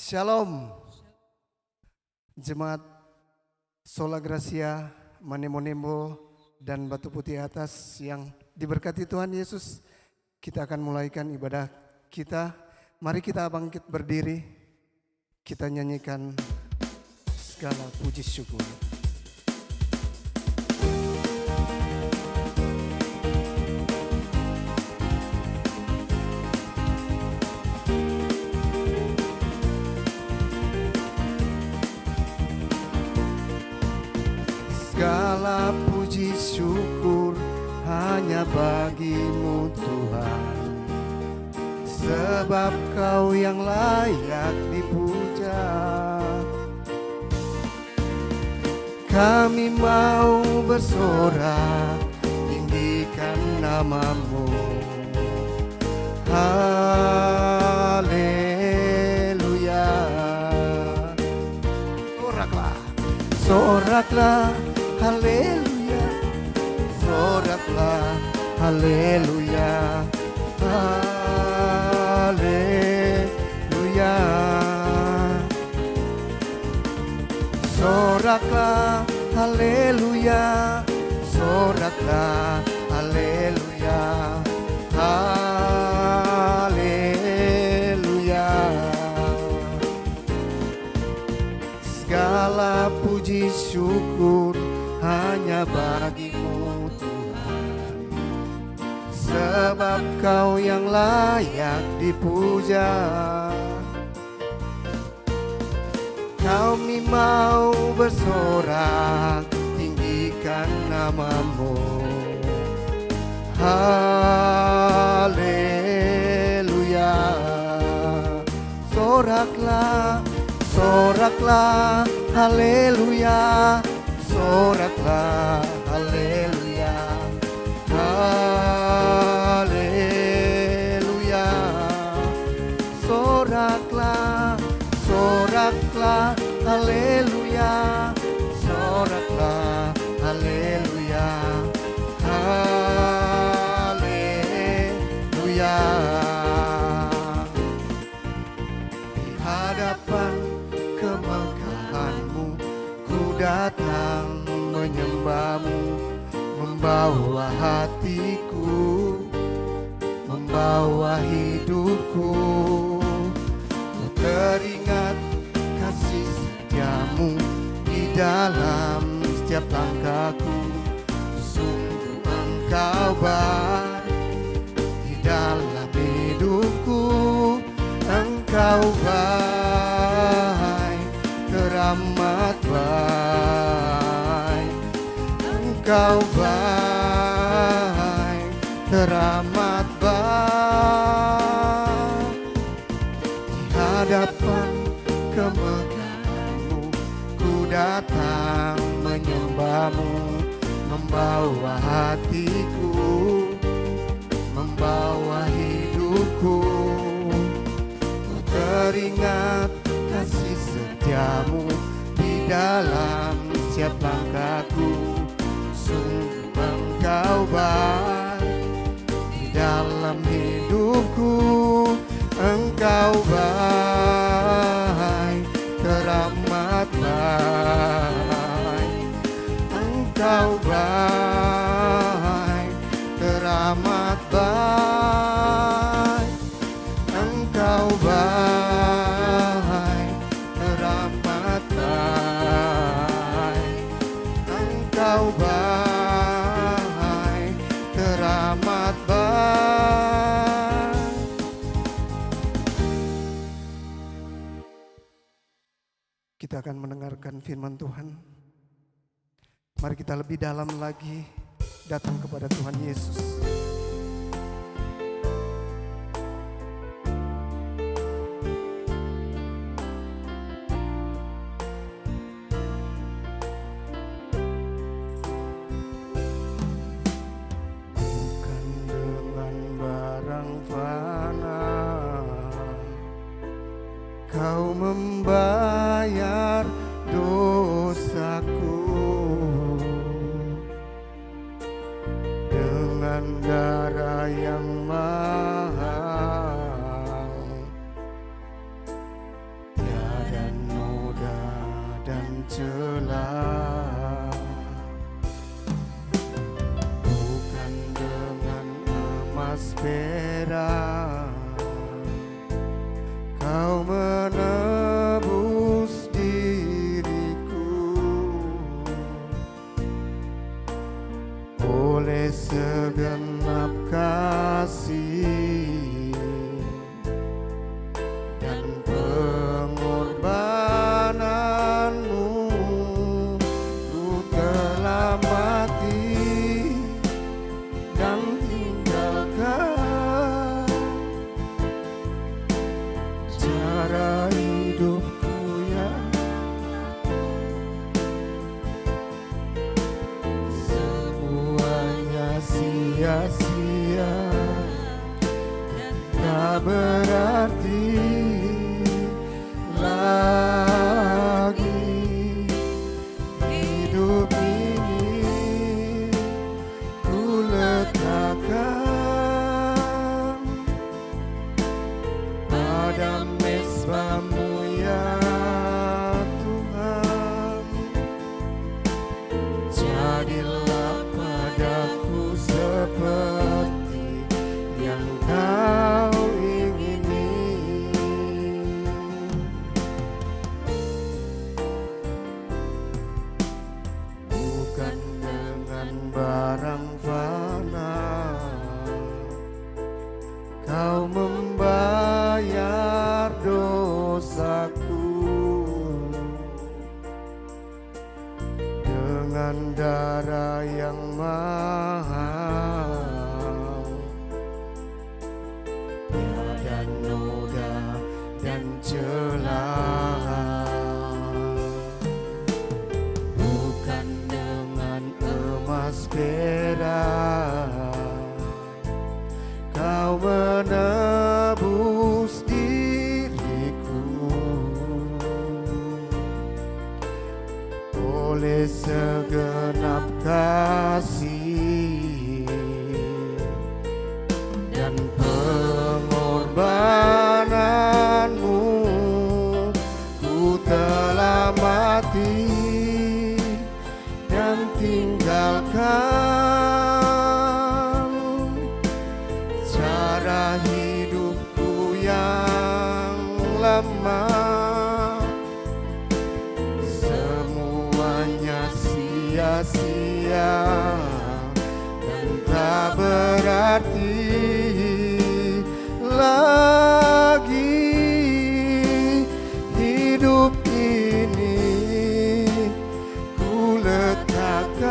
Shalom, Jemaat Sola Gracia, Manemonembo, dan Batu Putih Atas yang diberkati Tuhan Yesus. Kita akan mulaikan ibadah kita. Mari kita bangkit berdiri, kita nyanyikan segala puji syukur. Segala puji syukur hanya bagimu Tuhan, sebab Kau yang layak dipuja. Kami mau bersorak, tinggikan nama-Mu. Haleluya. Soraklah, soraklah, haleluya. Soraklah, haleluya. Haleluya. Soraklah, haleluya. Soraklah, haleluya. Haleluya. Segala puji syukur hanya bagimu Tuhan, sebab Kau yang layak dipuja. Kami mau bersorak, tinggikan nama-Mu. Haleluya. Soraklah, soraklah, haleluya. Soraklah, haleluya. Haleluya. Soraklah, soraklah, haleluya. Soraklah, haleluya. Haleluya. Di hadapan kemekahan-Mu ku datang menyembah-Mu, membawa hatiku, membawa hidupku. Ku teringat kasih setia-Mu di dalam setiap langkahku. Sungguh Engkau baik di dalam hidupku. Engkau baik, teramat baik. Engkau baik, teramat baik. Di hadapan kemegahan-Mu ku datang menyembah-Mu, membawa hatiku, membawa hidupku. Ku teringat kasih setia-Mu di dalam setiap langkahku. Sungguh Engkau baik di dalam hidupku. Engkau baik, teramat baik. Engkau baik, teramat baik. Engkau baik, teramat baik. Engkau baik, teramat baik. Kita akan mendengarkan firman Tuhan. Mari kita lebih dalam lagi datang kepada Tuhan Yesus. Bukan dengan barang fana Kau membayar dosaku, dengan darah yang mahal. emas perak, Kau menebus diriku oleh segenap kasih dan pengorbananmu. Ku telah mati dan tinggalkan cara hidupku yang semuanya sia-sia, tak berarti lagi hidup ini. Ku letakkan pada mezbamu ya Tuhan. Jadilah padaku seperti yang Kau ingini. Bukan dengan barang fana Kau membayar dosaku, dengan darah yang mahal, tiada noda dan celah. Bukan dengan emas perak Kau menebus diriku oleh segenap kasih dan pengorbananmu. Ku telah mati dan tinggalkan cara hidupku yang lama. Semuanya sia-sia dan tak berarti lagi hidup ini. Ku letakkan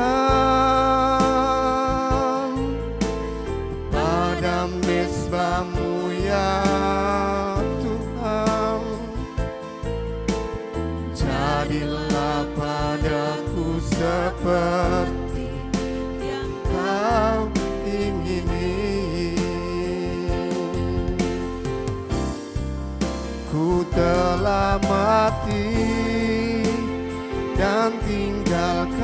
pada mezbamu ya Tuhan. Jadilah padaku seperti yang Kau ingini. Ku telah mati dan tinggalkan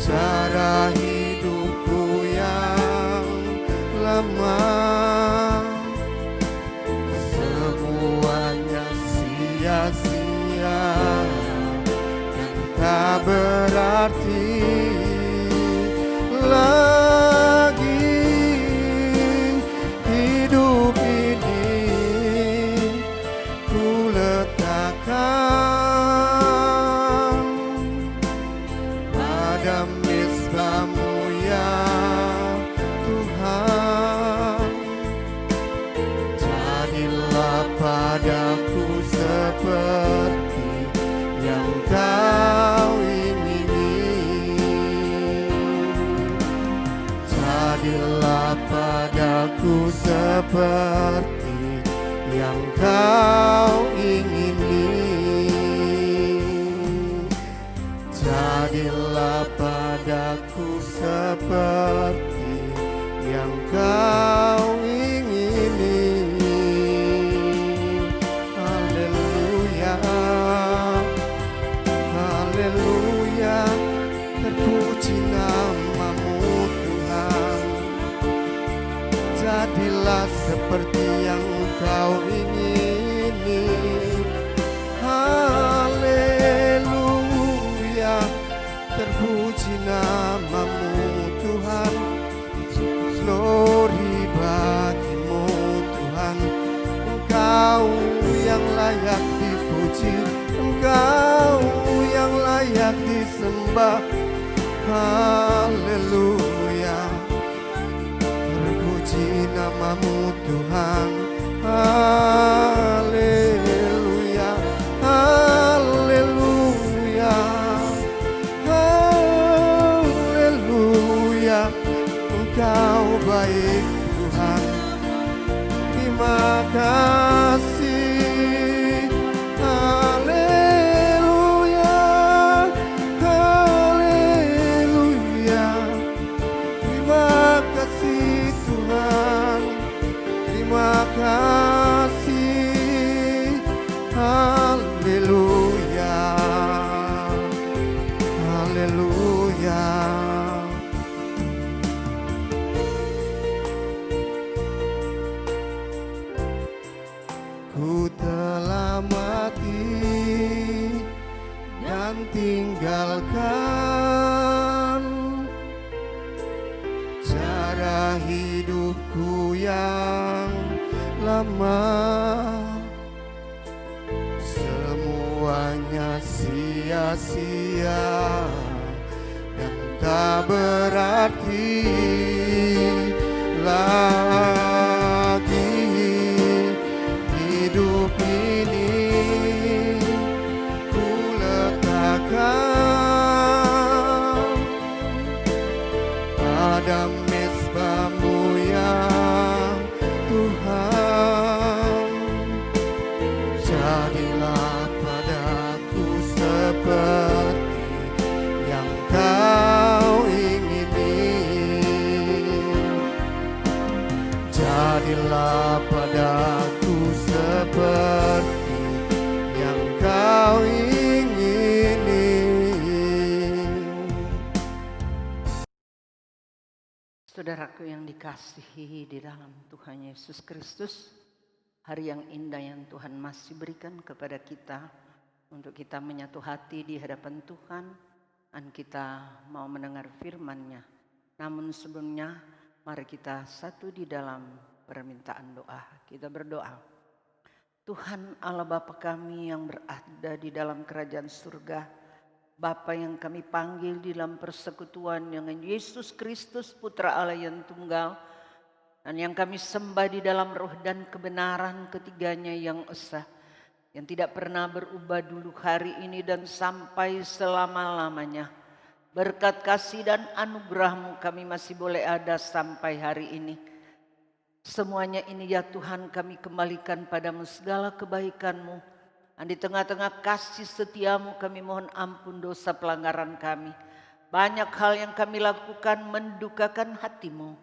cara hidupku yang lama. Semuanya sia-sia dan tak berarti lagi hidup ini. Ku letakkan pada mezbamu ya Tuhan. Jadilah padaku seperti yang Kau ingini. Jadilah padaku seperti yang Kau ingini. Jadilah padaku seperti yang Kau ingini. Haleluya, haleluya, terpuji nama-Mu Tuhan. Jadilah seperti yang Kau ingini. Haleluya, terpuji nama-Mu Tuhan. layak dipuji, Engkau yang layak disembah. Haleluya, terpuji namamu Tuhan. Haleluya, haleluya, haleluya. Engkau baik Tuhan, terima kasih. Haleluya, haleluya. Terima kasih Tuhan, terima kasih. Haleluya, haleluya. Ku telah mati dan tinggalkan cara hidupku yang lama. Semuanya sia-sia dan tak berarti lagi. Hidup ini ku letakkan pada mezbah-Mu ya Tuhan. Jadilah padaku seperti yang Kau ingini. Jadilah padaku seperti yang Kau ingini. Saudaraku yang dikasihi di dalam Tuhan Yesus Kristus, hari yang indah yang Tuhan masih berikan kepada kita untuk kita menyatu hati di hadapan Tuhan dan kita mau mendengar firman-Nya. Namun sebelumnya mari kita satu di dalam permintaan doa. Kita berdoa. Tuhan Allah Bapa kami yang berada di dalam kerajaan surga, Bapa yang kami panggil di dalam persekutuan dengan Yesus Kristus Putra Allah yang tunggal, dan yang kami sembah di dalam roh dan kebenaran ketiganya yang esa, yang tidak pernah berubah dulu, hari ini dan sampai selama-lamanya. Berkat kasih dan anugerah-Mu kami masih boleh ada sampai hari ini. Semuanya ini ya Tuhan kami kembalikan padamu segala kebaikan-Mu. Dan di tengah-tengah kasih setia-Mu kami mohon ampun dosa pelanggaran kami. Banyak hal yang kami lakukan mendukakan hati-Mu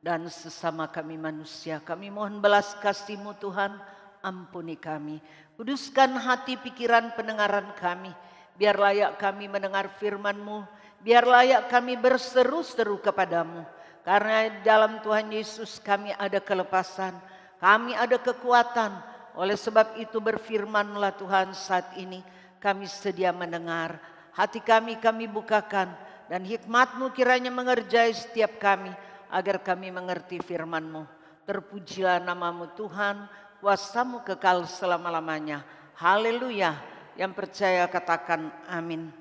dan sesama kami manusia. Kami mohon belas kasih-Mu Tuhan, ampuni kami. Kuduskan hati pikiran pendengaran kami. Biar layak kami mendengar firman-Mu. Biar layak kami berseru-seru kepadamu. Karena dalam Tuhan Yesus kami ada kelepasan, kami ada kekuatan. Oleh sebab itu berfirmanlah Tuhan saat ini, kami sedia mendengar. Hati kami bukakan, dan hikmat-Mu kiranya mengerjai setiap kami, agar kami mengerti firman-Mu. Terpujilah nama-Mu Tuhan, kuasa-Mu kekal selama-lamanya. Haleluya. Yang percaya katakan amin.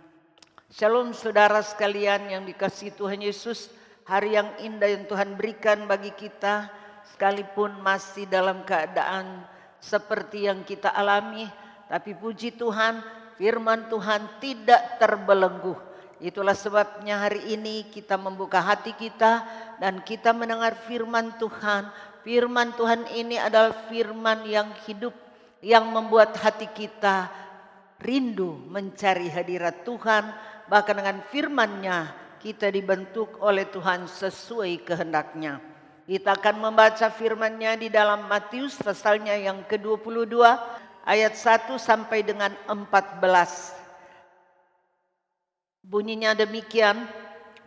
Shalom saudara sekalian yang dikasihi Tuhan Yesus. Hari yang indah yang Tuhan berikan bagi kita, sekalipun masih dalam keadaan seperti yang kita alami, tapi puji Tuhan, firman Tuhan tidak terbelenggu. Itulah sebabnya hari ini kita membuka hati kita dan kita mendengar firman Tuhan. Firman Tuhan ini adalah firman yang hidup, yang membuat hati kita rindu mencari hadirat Tuhan. Bahkan dengan firman-Nya kita dibentuk oleh Tuhan sesuai kehendak-Nya. Kita akan membaca firman-Nya di dalam Matius pasalnya yang ke-22 ayat 1 sampai dengan 14. Bunyinya demikian,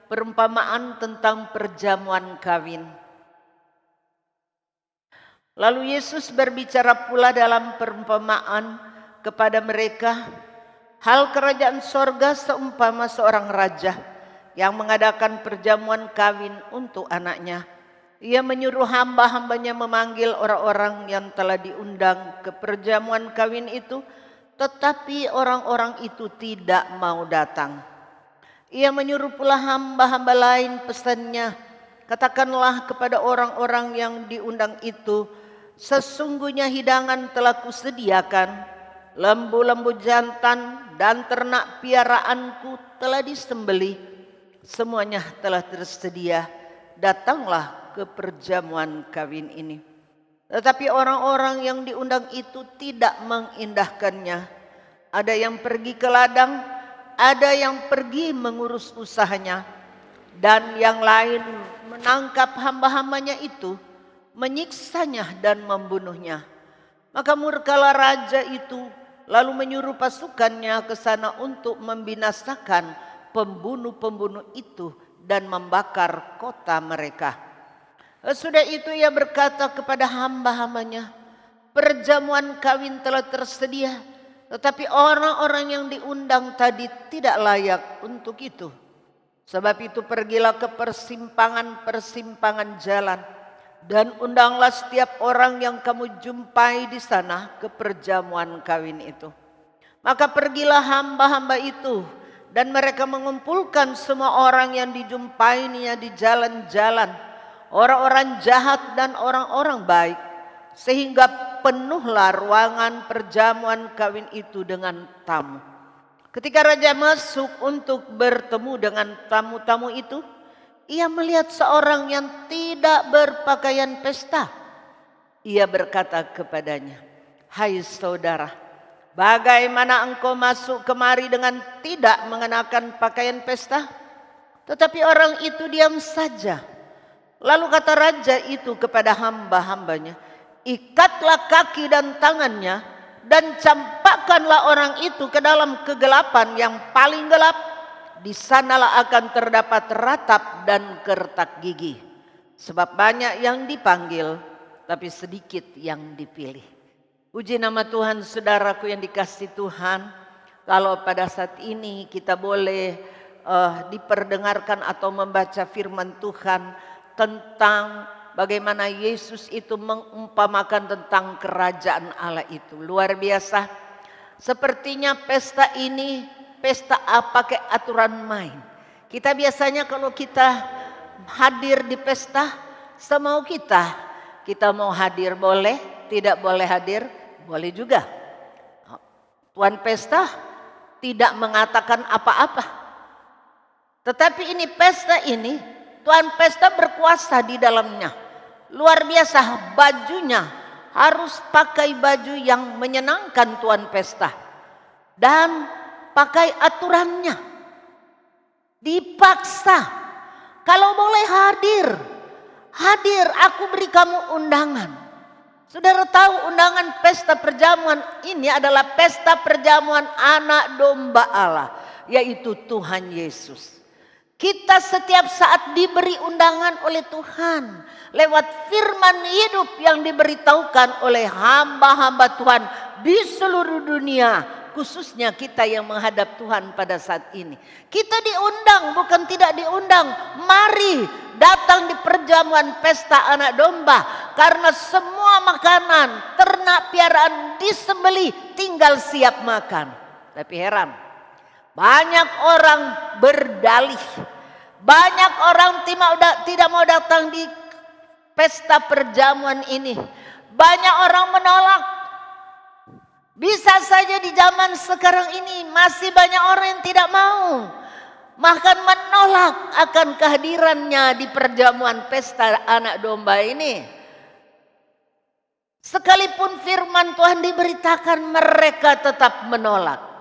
perumpamaan tentang perjamuan kawin. Lalu Yesus berbicara pula dalam perumpamaan kepada mereka, hal kerajaan sorga seumpama seorang raja yang mengadakan perjamuan kawin untuk anaknya. Ia menyuruh hamba-hambanya memanggil orang-orang yang telah diundang ke perjamuan kawin itu, tetapi orang-orang itu tidak mau datang. Ia menyuruh pula hamba-hamba lain, pesannya, katakanlah kepada orang-orang yang diundang itu, sesungguhnya hidangan telah kusediakan, lembu-lembu jantan dan ternak piaraanku telah disembelih, semuanya telah tersedia, datanglah ke perjamuan kawin ini. Tetapi orang-orang yang diundang itu tidak mengindahkannya. Ada yang pergi ke ladang, ada yang pergi mengurus usahanya, dan yang lain menangkap hamba-hambanya itu, menyiksanya dan membunuhnya. Maka murkalah raja itu, lalu menyuruh pasukannya ke sana untuk membinasakan pembunuh-pembunuh itu dan membakar kota mereka. Sudah itu ia berkata kepada hamba-hambanya, perjamuan kawin telah tersedia, tetapi orang-orang yang diundang tadi tidak layak untuk itu. Sebab itu pergilah ke persimpangan-persimpangan jalan dan undanglah setiap orang yang kamu jumpai di sana ke perjamuan kawin itu. Maka pergilah hamba-hamba itu dan mereka mengumpulkan semua orang yang dijumpainya di jalan-jalan, orang-orang jahat dan orang-orang baik, sehingga penuhlah ruangan perjamuan kawin itu dengan tamu. Ketika raja masuk untuk bertemu dengan tamu-tamu itu, ia melihat seorang yang tidak berpakaian pesta. Ia berkata kepadanya, hai saudara, bagaimana engkau masuk kemari dengan tidak mengenakan pakaian pesta? Tetapi orang itu diam saja. Lalu kata raja itu kepada hamba-hambanya, ikatlah kaki dan tangannya dan campakkanlah orang itu ke dalam kegelapan yang paling gelap. Di sanalah akan terdapat ratap dan kertak gigi. Sebab banyak yang dipanggil, tapi sedikit yang dipilih. Puji nama Tuhan, saudaraku yang dikasihi Tuhan. Kalau pada saat ini kita boleh diperdengarkan atau membaca firman Tuhan tentang bagaimana Yesus itu mengumpamakan tentang kerajaan Allah itu. Luar biasa. Sepertinya pesta ini pesta pakai aturan main. Kita biasanya kalau kita hadir di pesta semau kita. Kita mau hadir boleh, tidak boleh hadir boleh juga. Tuan pesta tidak mengatakan apa-apa. Tetapi ini pesta ini, tuan pesta berkuasa di dalamnya. Luar biasa, bajunya harus pakai baju yang menyenangkan tuan pesta. Dan pakai aturannya. Dipaksa. Kalau boleh hadir, hadir, aku beri kamu undangan. Saudara tahu undangan pesta perjamuan ini adalah pesta perjamuan anak domba Allah, yaitu Tuhan Yesus. Kita setiap saat diberi undangan oleh Tuhan lewat firman hidup yang diberitahukan oleh hamba-hamba Tuhan di seluruh dunia, khususnya kita yang menghadap Tuhan pada saat ini. Kita diundang, bukan tidak diundang. Mari datang di perjamuan pesta anak domba, karena semua makanan ternak piaraan disembelih, tinggal siap makan. Tapi heran, banyak orang berdalih, banyak orang tidak mau datang di pesta perjamuan ini. Banyak orang menolak. Bisa saja di zaman sekarang ini masih banyak orang yang tidak mau, bahkan menolak akan kehadirannya di perjamuan pesta anak domba ini. Sekalipun firman Tuhan diberitakan, mereka tetap menolak.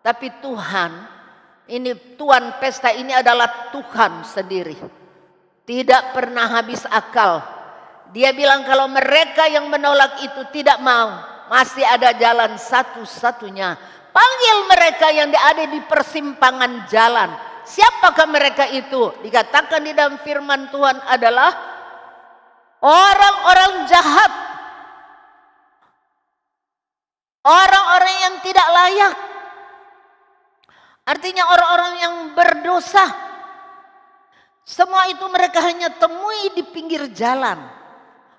Tapi Tuhan, ini tuan pesta ini adalah Tuhan sendiri. Tidak pernah habis akal. Dia bilang kalau mereka yang menolak itu tidak mau, masih ada jalan satu-satunya. Panggil mereka yang ada di persimpangan jalan. Siapakah mereka itu? Dikatakan di dalam firman Tuhan adalah orang-orang jahat. Orang-orang yang tidak layak. Artinya orang-orang yang berdosa. Semua itu mereka hanya temui di pinggir jalan.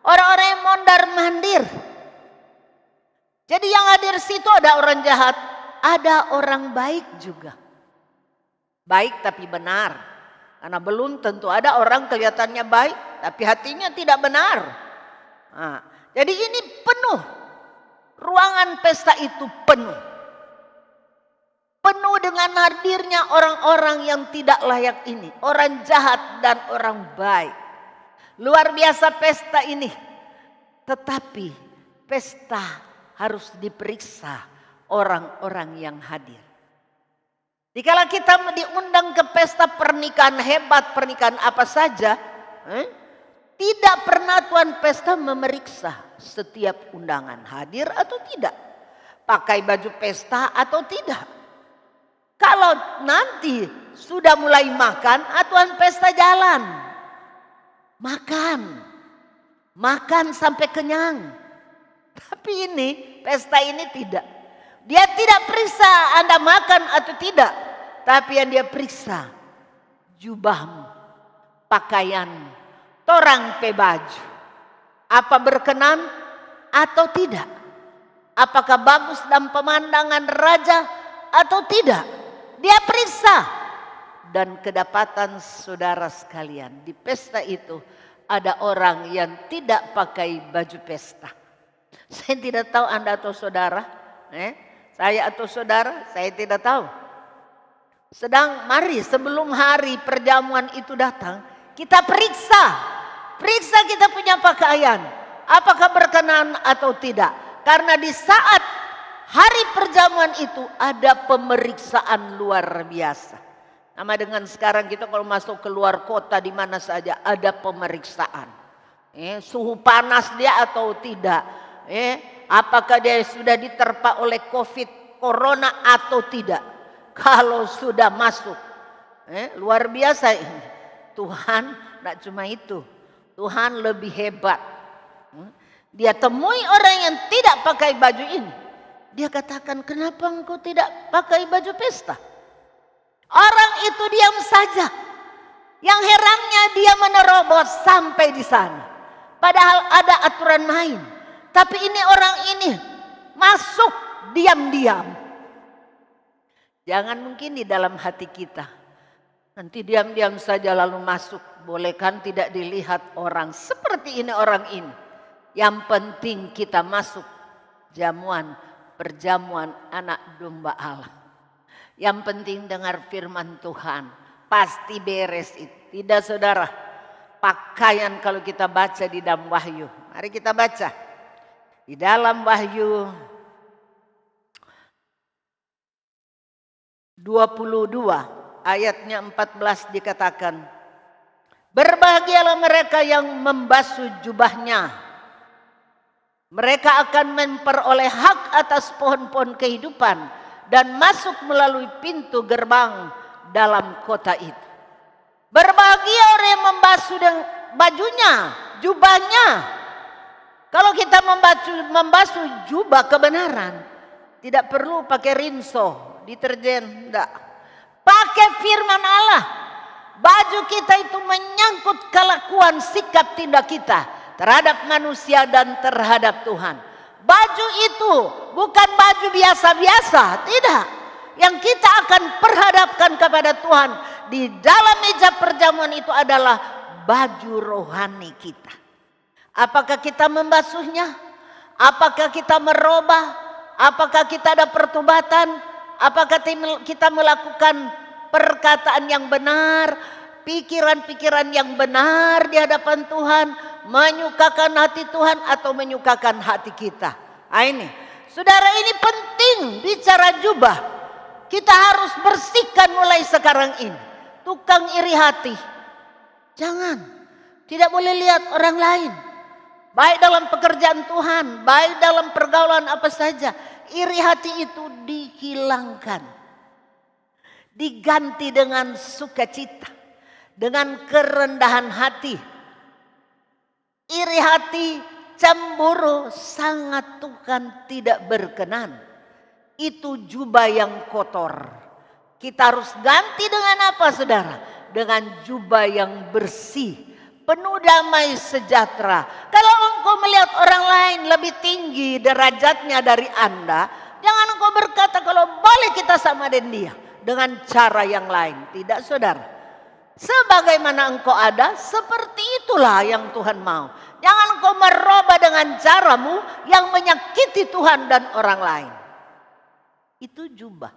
Orang-orang yang mondar-mandir. Jadi yang hadir situ ada orang jahat, ada orang baik juga. Baik tapi benar. Karena belum tentu ada orang kelihatannya baik, tapi hatinya tidak benar. Nah, jadi ini penuh. Ruangan pesta itu penuh. Penuh dengan hadirnya orang-orang yang tidak layak ini. Orang jahat dan orang baik. Luar biasa pesta ini. Tetapi pesta harus diperiksa orang-orang yang hadir. Dikala kita diundang ke pesta pernikahan hebat, pernikahan apa saja. Tidak pernah tuan pesta memeriksa setiap undangan hadir atau tidak. Pakai baju pesta atau tidak. Kalau nanti sudah mulai makan, tuan pesta jalan. Makan sampai kenyang. Tapi ini, pesta ini tidak. Dia tidak periksa Anda makan atau tidak. Tapi yang dia periksa, jubahmu, pakaian, torang pe baju. Apa berkenan atau tidak? Apakah bagus dalam pemandangan raja atau tidak? Dia periksa. Dan kedapatan saudara sekalian, di pesta itu ada orang yang tidak pakai baju pesta. Saya tidak tahu Anda atau saudara, saya atau saudara, saya tidak tahu. Sedang mari sebelum hari perjamuan itu datang, kita periksa. Periksa kita punya pakaian, apakah berkenan atau tidak. Karena di saat hari perjamuan itu ada pemeriksaan luar biasa. Sama dengan sekarang kita kalau masuk keluar kota di mana saja ada pemeriksaan. Suhu panas dia atau tidak. Apakah dia sudah diterpa oleh COVID, corona atau tidak. Kalau sudah masuk. Luar biasa ini. Tuhan tidak cuma itu. Tuhan lebih hebat. Dia temui orang yang tidak pakai baju ini. Dia katakan, kenapa engkau tidak pakai baju pesta? Orang itu diam saja. Yang herannya dia menerobos sampai di sana. Padahal ada aturan main. Tapi ini orang ini masuk diam-diam. Jangan mungkin di dalam hati kita. Nanti diam-diam saja lalu masuk. Boleh kan tidak dilihat orang seperti ini orang ini. Yang penting kita masuk perjamuan anak domba Allah. Yang penting dengar firman Tuhan. Pasti beres itu. Tidak saudara. Pakaian kalau kita baca di dalam Wahyu. Mari kita baca. Di dalam Wahyu 22 ayatnya 14 dikatakan. Berbahagialah mereka yang membasuh jubahnya. Mereka akan memperoleh hak atas pohon-pohon kehidupan. Dan masuk melalui pintu gerbang dalam kota itu. Berbahagia orang yang membasuh bajunya, jubahnya. Kalau kita membasuh jubah kebenaran, tidak perlu pakai rinso, deterjen, enggak. Pakai firman Allah. Baju kita itu menyangkut kelakuan sikap tindak kita terhadap manusia dan terhadap Tuhan. Baju itu bukan baju biasa-biasa, tidak. Yang kita akan perhadapkan kepada Tuhan di dalam meja perjamuan itu adalah baju rohani kita. Apakah kita membasuhnya? Apakah kita merubah? Apakah kita ada pertobatan? Apakah kita melakukan perkataan yang benar? Pikiran-pikiran yang benar di hadapan Tuhan? Menyukakan hati Tuhan atau menyukakan hati kita? Ini, saudara, ini penting bicara jubah. Kita harus bersihkan mulai sekarang ini. Tukang iri hati, jangan. Tidak boleh lihat orang lain. Baik dalam pekerjaan Tuhan, baik dalam pergaulan apa saja. Iri hati itu dihilangkan. Diganti dengan sukacita. Dengan kerendahan hati. Iri hati, cemburu, sangat Tuhan tidak berkenan. Itu jubah yang kotor. Kita harus ganti dengan apa saudara? dengan jubah yang bersih, penuh damai sejahtera. Kalau engkau melihat orang lain lebih tinggi derajatnya dari Anda, jangan engkau berkata kalau boleh kita sama dengan dia dengan cara yang lain. Tidak, saudara. Sebagaimana engkau ada, seperti itulah yang Tuhan mau. Jangan engkau merubah dengan caramu yang menyakiti Tuhan dan orang lain. Itu jubah.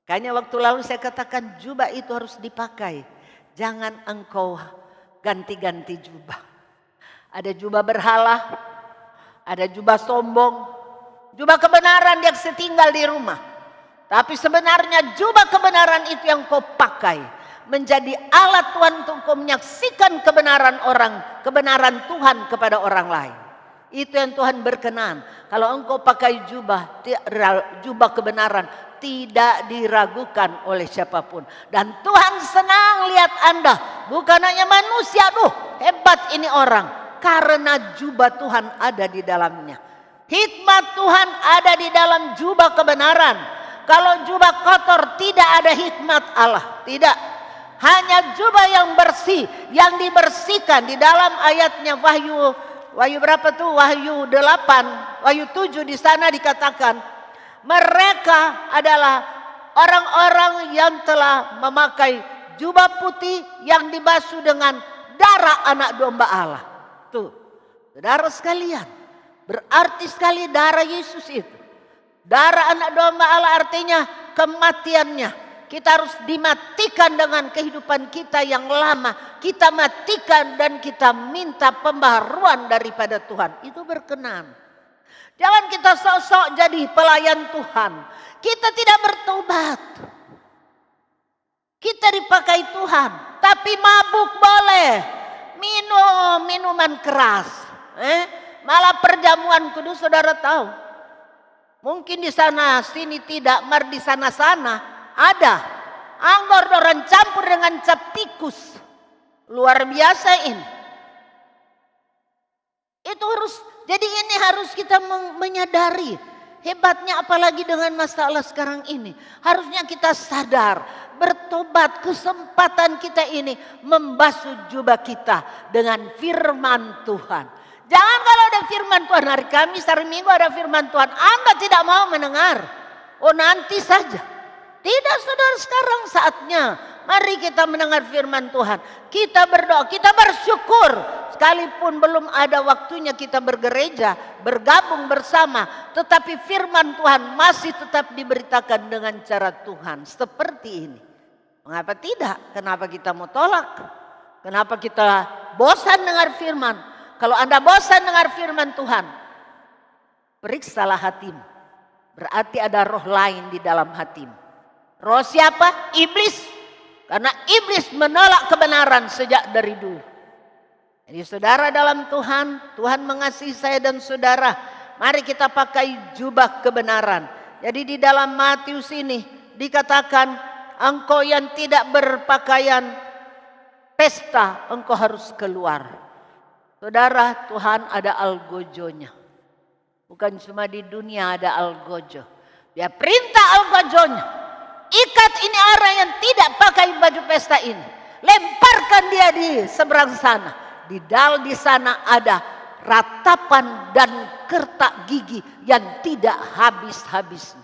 Makanya waktu lalu saya katakan jubah itu harus dipakai. Jangan engkau ganti-ganti jubah. Ada jubah berhala, ada jubah sombong, jubah kebenaran yang setinggal di rumah. Tapi sebenarnya jubah kebenaran itu yang kau pakai menjadi alat Tuhan untuk kau menyaksikan kebenaran Tuhan kepada orang lain. Itu yang Tuhan berkenan. Kalau engkau pakai jubah kebenaran, tidak diragukan oleh siapapun. Dan Tuhan senang lihat Anda. Bukan hanya manusia, hebat ini orang. Karena jubah Tuhan ada di dalamnya. Hikmat Tuhan ada di dalam jubah kebenaran. Kalau jubah kotor tidak ada hikmat Allah. Tidak. Hanya jubah yang bersih, yang dibersihkan di dalam ayatnya Wahyu berapa tuh? Wahyu 8, Wahyu 7 di sana dikatakan mereka adalah orang-orang yang telah memakai jubah putih yang dibasuh dengan darah anak domba Allah. Tuh, saudara sekalian, berarti sekali darah Yesus itu. Darah anak domba Allah artinya kematiannya. Kita harus dimatikan dengan kehidupan kita yang lama. Kita matikan dan kita minta pembaharuan daripada Tuhan. Itu berkenan. Jangan kita sok-sok jadi pelayan Tuhan. Kita tidak bertobat. Kita dipakai Tuhan. Tapi mabuk boleh. Minum minuman keras. Malah perjamuan kudus, saudara tahu. Mungkin di sana sini tidak, mar di sana-sana ada anggur doran campur dengan cap tikus. Luar biasa ini. Itu jadi ini harus kita menyadari. Hebatnya apalagi dengan masalah sekarang ini. Harusnya kita sadar, bertobat, kesempatan kita ini membasuh jubah kita dengan firman Tuhan. Jangan kalau ada firman Tuhan hari Kamis, hari Minggu ada firman Tuhan, Anda tidak mau mendengar. Oh nanti saja. Tidak, saudara, sekarang saatnya. Mari kita mendengar firman Tuhan. Kita berdoa, kita bersyukur. Sekalipun belum ada waktunya kita bergereja, bergabung bersama. Tetapi firman Tuhan masih tetap diberitakan dengan cara Tuhan. Seperti ini. Mengapa tidak? Kenapa kita mau tolak? Kenapa kita bosan dengar firman? Kalau Anda bosan dengar firman Tuhan, periksalah hatimu. Berarti ada roh lain di dalam hatimu. Roh siapa? Iblis. Karena iblis menolak kebenaran sejak dari dulu. Jadi saudara dalam Tuhan, Tuhan mengasihi saya dan saudara. Mari kita pakai jubah kebenaran. Jadi di dalam Matius ini dikatakan, engkau yang tidak berpakaian pesta, engkau harus keluar. Saudara, Tuhan ada algojonya. Bukan cuma di dunia ada algojo. Dia perintah algojonya. Ikat ini orang yang tidak pakai baju pesta ini. Lemparkan dia di seberang sana. Di sana ada ratapan dan kertak gigi yang tidak habis-habisnya.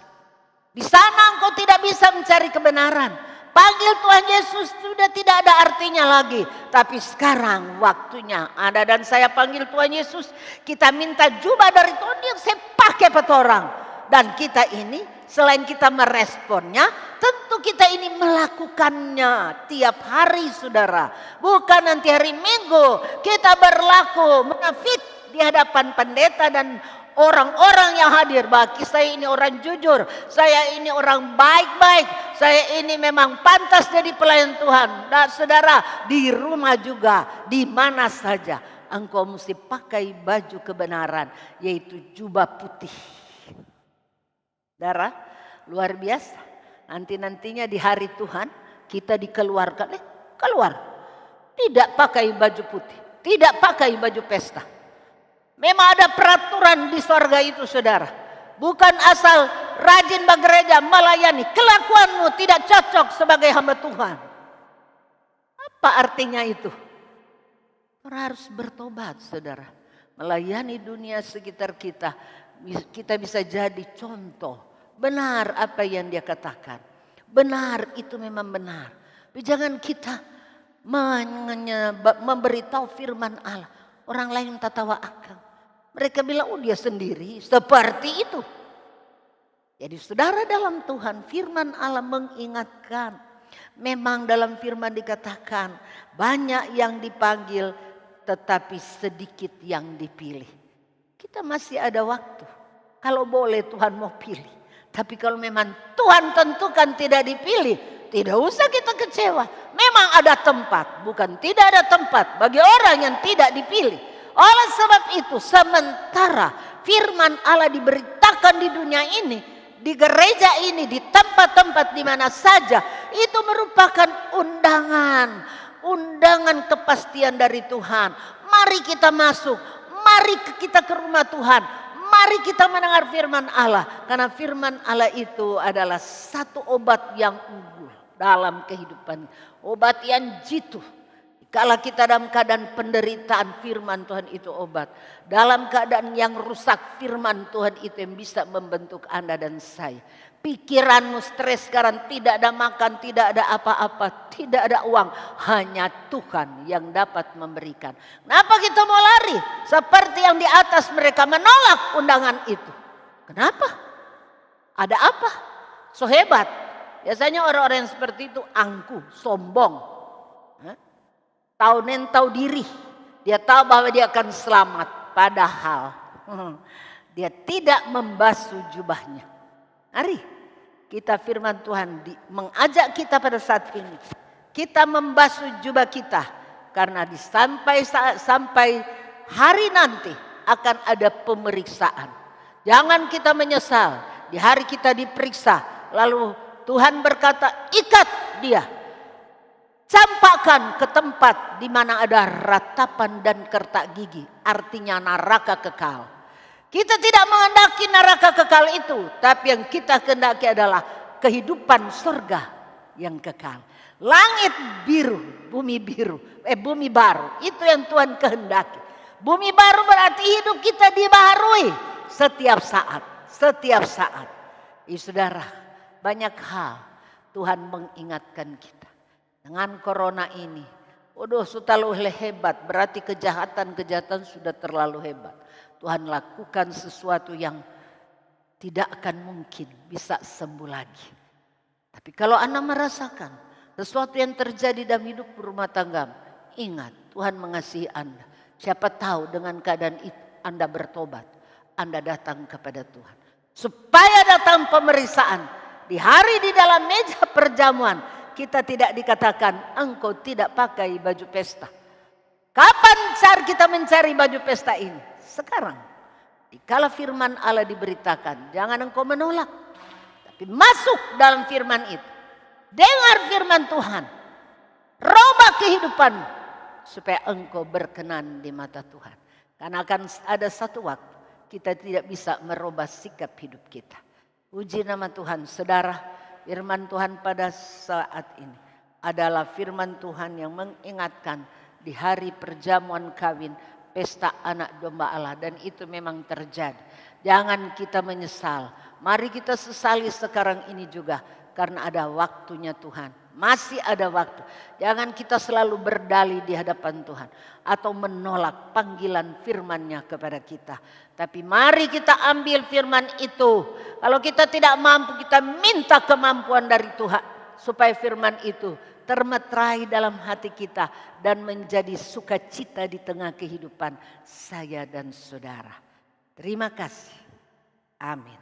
Di sana engkau tidak bisa mencari kebenaran. Panggil Tuhan Yesus sudah tidak ada artinya lagi. Tapi sekarang waktunya Anda dan saya panggil Tuhan Yesus. Kita minta jubah dari Tuhan yang saya pakai pada orang. Dan kita ini selain kita meresponnya, tentu kita ini melakukannya tiap hari, saudara. Bukan nanti hari Minggu kita berlaku munafik di hadapan pendeta dan orang-orang yang hadir. Bagi saya ini orang jujur, saya ini orang baik-baik, saya ini memang pantas jadi pelayan Tuhan. Dan saudara, di rumah juga, di mana saja engkau mesti pakai baju kebenaran, yaitu jubah putih. Saudara, luar biasa. Nantinya di hari Tuhan kita dikeluarkan. Keluar. Tidak pakai baju putih. Tidak pakai baju pesta. Memang ada peraturan di sorga itu, saudara. Bukan asal rajin bergereja melayani. Kelakuanmu tidak cocok sebagai hamba Tuhan. Apa artinya itu? Orang harus bertobat, saudara. Melayani dunia sekitar kita. Kita bisa jadi contoh. Benar apa yang dia katakan. Benar, itu memang benar. Tapi jangan kita memberitahu firman Allah. Orang lain tak tahu akal. Mereka bilang, oh dia sendiri. Seperti itu. Jadi saudara dalam Tuhan, firman Allah mengingatkan. Memang dalam firman dikatakan, banyak yang dipanggil, tetapi sedikit yang dipilih. Kita masih ada waktu. Kalau boleh Tuhan mau pilih. Tapi kalau memang Tuhan tentukan tidak dipilih, tidak usah kita kecewa. Memang ada tempat, bukan tidak ada tempat bagi orang yang tidak dipilih. Oleh sebab itu, sementara firman Allah diberitakan di dunia ini, di gereja ini, di tempat-tempat di mana saja, itu merupakan undangan kepastian dari Tuhan. Mari kita masuk, mari kita ke rumah Tuhan, mari kita mendengar firman Allah. Karena firman Allah itu adalah satu obat yang unggul dalam kehidupan, obat yang jitu. Kalau kita dalam keadaan penderitaan, firman Tuhan itu obat. Dalam keadaan yang rusak, firman Tuhan itu yang bisa membentuk Anda dan saya. Pikiranmu stres sekarang, tidak ada makan, tidak ada apa-apa, tidak ada uang. Hanya Tuhan yang dapat memberikan. Kenapa kita mau lari? Seperti yang di atas, mereka menolak undangan itu. Kenapa? Ada apa? So hebat. Biasanya orang-orang yang seperti itu angkuh, sombong. Tahu diri. Dia tahu bahwa dia akan selamat. Padahal dia tidak membasuh jubahnya. Mari kita firman Tuhan mengajak kita pada saat ini. Kita membasuh jubah kita. Karena sampai hari nanti akan ada pemeriksaan. Jangan kita menyesal. Di hari kita diperiksa. Lalu Tuhan berkata, ikat dia. Campakkan ke tempat di mana ada ratapan dan kertak gigi. Artinya neraka kekal. Kita tidak menghendaki neraka kekal itu. Tapi yang kita kehendaki adalah kehidupan surga yang kekal. Langit biru, bumi baru. Itu yang Tuhan kehendaki. Bumi baru berarti hidup kita dibaharui setiap saat. Saudara, banyak hal Tuhan mengingatkan kita. Dengan corona ini, sudah terlalu hebat, berarti kejahatan sudah terlalu hebat. Tuhan lakukan sesuatu yang tidak akan mungkin bisa sembuh lagi. Tapi kalau Anda merasakan sesuatu yang terjadi dalam hidup rumah tangga, ingat Tuhan mengasihi Anda. Siapa tahu dengan keadaan itu Anda bertobat, Anda datang kepada Tuhan. Supaya datang pemeriksaan di hari di dalam meja perjamuan. Kita tidak dikatakan engkau tidak pakai baju pesta. Kapan kita mencari baju pesta ini? Sekarang. Dikala firman Allah diberitakan, jangan engkau menolak. Tapi masuk dalam firman itu. Dengar firman Tuhan. Robah kehidupanmu. Supaya engkau berkenan di mata Tuhan. Karena akan ada satu waktu kita tidak bisa merubah sikap hidup kita. Puji nama Tuhan, saudara. Firman Tuhan pada saat ini adalah firman Tuhan yang mengingatkan di hari perjamuan kawin pesta anak domba Allah. Dan itu memang terjadi. Jangan kita menyesal. Mari kita sesali sekarang ini juga. Karena ada waktunya Tuhan. Masih ada waktu. Jangan kita selalu berdalih di hadapan Tuhan. Atau menolak panggilan firman-Nya kepada kita. Tapi mari kita ambil firman itu. Kalau kita tidak mampu, kita minta kemampuan dari Tuhan. Supaya firman itu termeterai dalam hati kita. Dan menjadi sukacita di tengah kehidupan saya dan saudara. Terima kasih. Amin.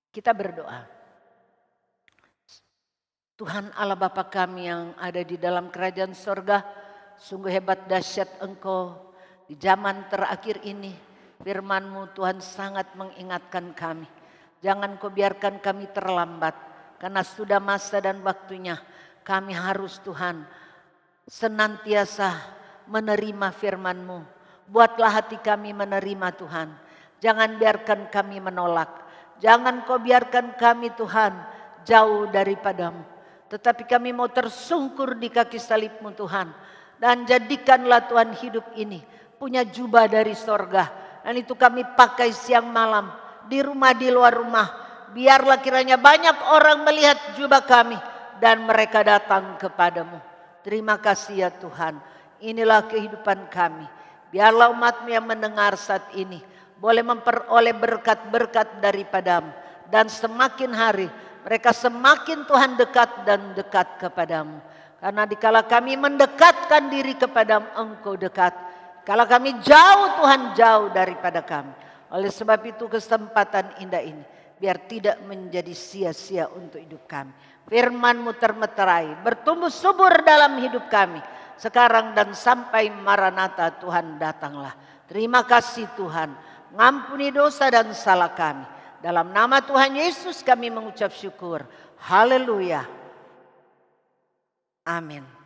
Kita berdoa. Tuhan Allah Bapa kami yang ada di dalam kerajaan sorga, sungguh hebat dahsyat Engkau di zaman terakhir ini. Firman-Mu Tuhan sangat mengingatkan kami. Jangan Kau biarkan kami terlambat, karena sudah masa dan waktunya kami harus Tuhan senantiasa menerima firman-Mu. Buatlah hati kami menerima Tuhan. Jangan biarkan kami menolak. Jangan Kau biarkan kami Tuhan jauh daripada-Mu. tetapi kami mau tersungkur di kaki salib-Mu Tuhan. Dan jadikanlah Tuhan hidup ini punya jubah dari sorga. Dan itu kami pakai siang malam, di rumah di luar rumah. Biarlah kiranya banyak orang melihat jubah kami dan mereka datang kepadamu. Terima kasih ya Tuhan. Inilah kehidupan kami. Biarlah umat-Mu yang mendengar saat ini boleh memperoleh berkat-berkat daripadamu. Dan semakin hari mereka semakin Tuhan dekat dan dekat kepadamu. Karena dikala kami mendekatkan diri kepadamu, Engkau dekat. Kalau kami jauh, Tuhan jauh daripada kami. Oleh sebab itu kesempatan indah ini biar tidak menjadi sia-sia untuk hidup kami. Firman-Mu termeterai, bertumbuh subur dalam hidup kami. Sekarang dan sampai Maranatha Tuhan datanglah. Terima kasih Tuhan. Ngampuni dosa dan salah kami. Dalam nama Tuhan Yesus kami mengucap syukur. Haleluya. Amin.